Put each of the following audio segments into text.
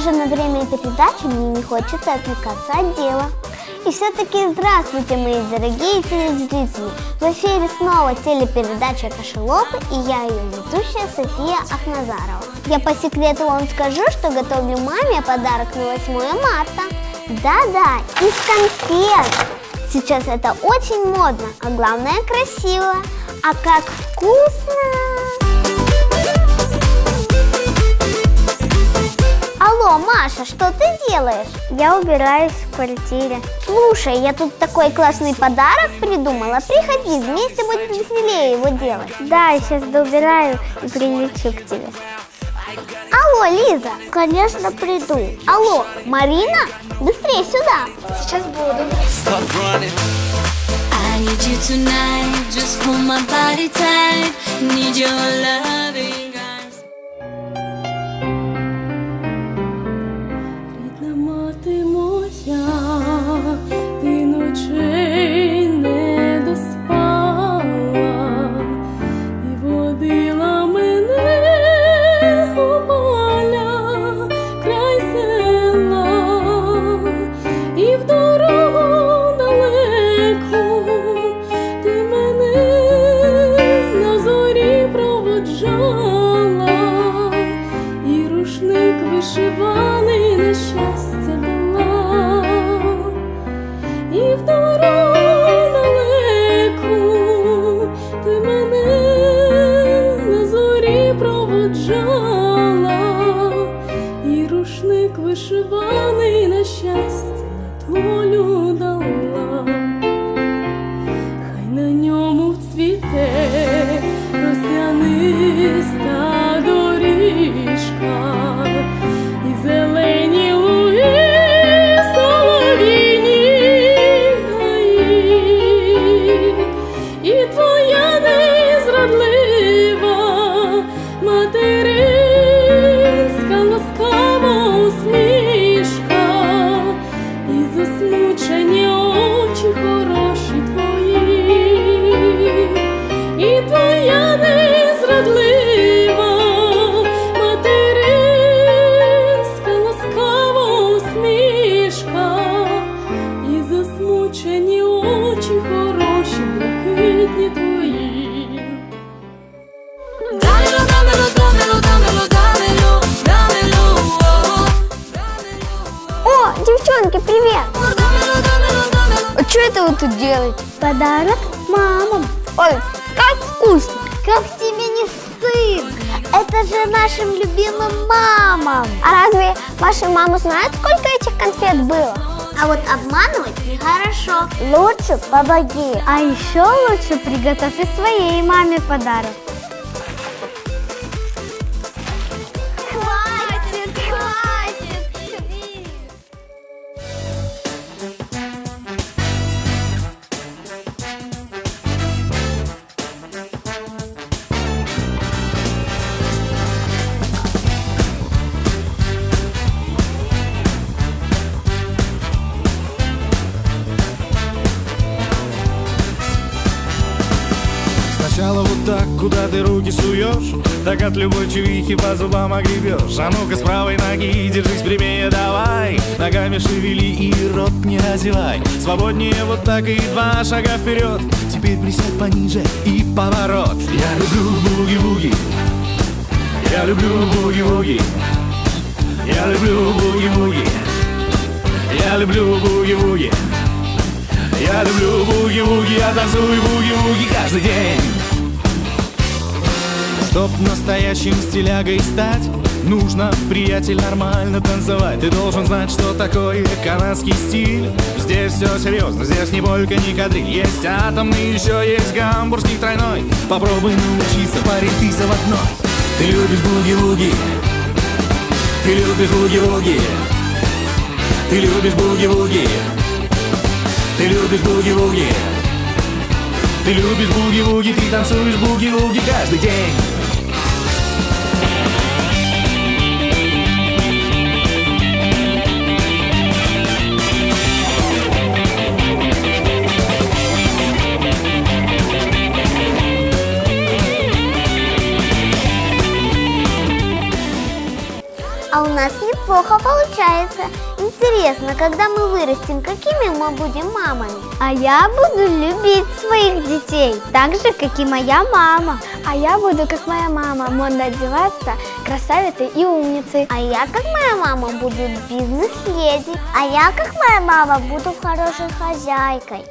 даже на время передачи мне не хочется отвлекаться от дела. И все-таки здравствуйте, мои дорогие телезрители! В эфире снова телепередача «Кошелопы» и я, ее ведущая София Ахназарова. Я по секрету вам скажу, что готовлю маме подарок на 8 марта. Да-да, из конфет! Сейчас это очень модно, а главное красиво. А как вкусно! Алло, Маша, что ты делаешь? Я убираюсь в квартире. Слушай, я тут такой классный подарок придумала. Приходи, вместе будет веселее его делать. Да, я сейчас доубираю и прилечу к тебе. Алло, Лиза, конечно, приду. Алло, Марина, быстрее сюда. Сейчас буду. Рідна мати моя, ти ночей не доспала і водила мене у поля край села, і в дорогу далеку ти мене на зорі проводжала, і рушник вишиваний на щастя дала, і в дорогу далеку ти мене на зорі проводжала, і рушник вишиваний на щастя на долю дала. Хай на ньому вцвіте росяниста доріжка, і зелені луги, солов'їні гаї, і твоя незрадлива материнська ласкава усмішка, і засмучені очі хороші твої, і твоя незрадлива материнська ласкава усмішка, і засмучені очі хороші, блакитні твої. Дамело, дамело, дамело, дамело, дамело, дамело, О, девчонки, привет! А что это вы тут делаете? Подарок мамам. Ой, как вкусно! Как тебе не стыдно? Это же нашим любимым мамам. А разве ваши мамы знают, сколько этих конфет было? А вот обманывать нехорошо. Лучше помоги. А еще лучше приготовь и своей маме подарок. Хватит, хватит. Сначала вот так, куда ты руки суешь, так от любой чувихи по зубам огребешь. А ну-ка с правой ноги держись прямее, давай, ногами шевели и рот не разевай. Свободнее вот так и 2 шага вперед. Теперь присядь пониже и поворот. Я люблю буги-буги, я люблю буги-буги, я люблю буги-буги, я люблю буги-буги, я люблю буги-буги, я танцую буги-буги каждый день. Чтоб настоящим стилягой стать, нужно, приятель, нормально танцевать. Ты должен знать, что такое канадский стиль. Здесь все серьезно, здесь ни полька, ни кадриль. Есть атомный, еще есть гамбургский тройной. Попробуй научиться, парень, ты заводной. Ты любишь буги-буги, ты любишь буги-буги, ты любишь буги-буги, ты любишь буги-буги, ты любишь буги-буги, ты танцуешь буги-буги каждый день. А у нас не неплохо получается. Интересно, когда мы вырастем, какими мы будем мамами? А я буду любить своих детей, так же, как и моя мама. А я буду, как моя мама, модно одеваться, красавицей и умницей. А я, как моя мама, буду бизнес-леди. А я, как моя мама, буду хорошей хозяйкой.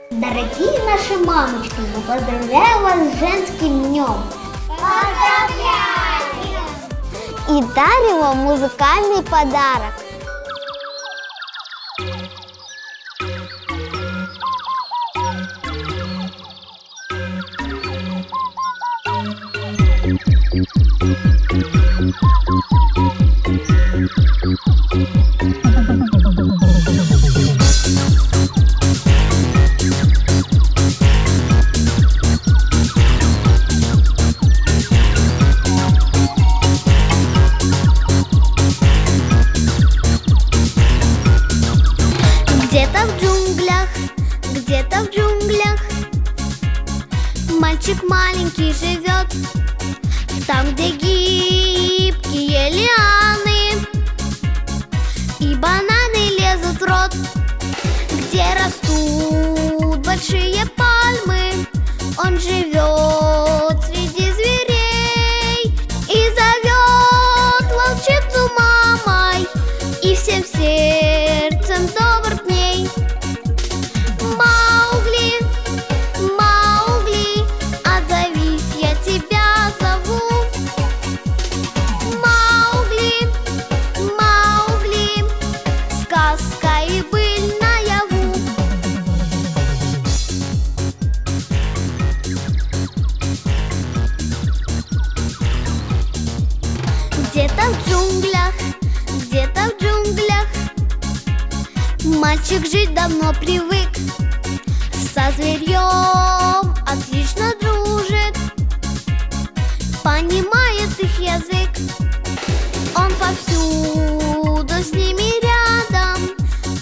Дорогие наши мамочки, мы поздравляем вас с женским днем! Поздравляем! И дарим вам музыкальный подарок. Где-то в джунглях мальчик маленький живет, там, где гибкие лианы и бананы лезут в рот, где растут большие пальмы. Он живет среди зверей и зовет волчицу мамой, и всем сердцем добр к ней. Маугли, Маугли, отзовись, я тебя зову. Маугли, Маугли, сказка и быль наяву. Где-то в джунглях мальчик жить давно привык, со зверьем отлично дружит, понимает их язык. Он повсюду с ними рядом,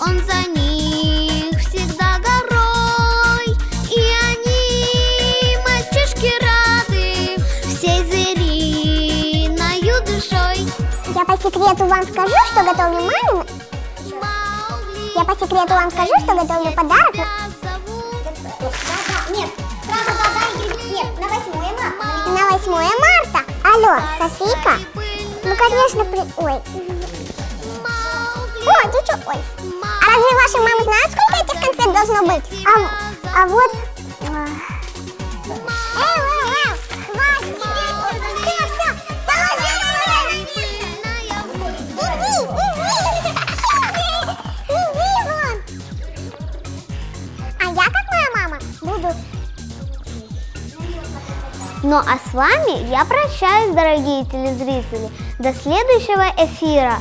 он за них всегда горой, и они, мальчишки, рады всей звериною душой. Я по секрету вам скажу, что готовлю маме. Я по секрету вам скажу, что готовлю подарок 8 марта. Алло, Софийка? Ну, конечно, Ой. Ой, ты что? Ой. А разве ваши мамы знают, сколько этих конфет должно быть? А вот... Хватит! Все, Иди вон! А я, как моя мама, буду... Ну а с вами я прощаюсь, дорогие телезрители, до следующего эфира.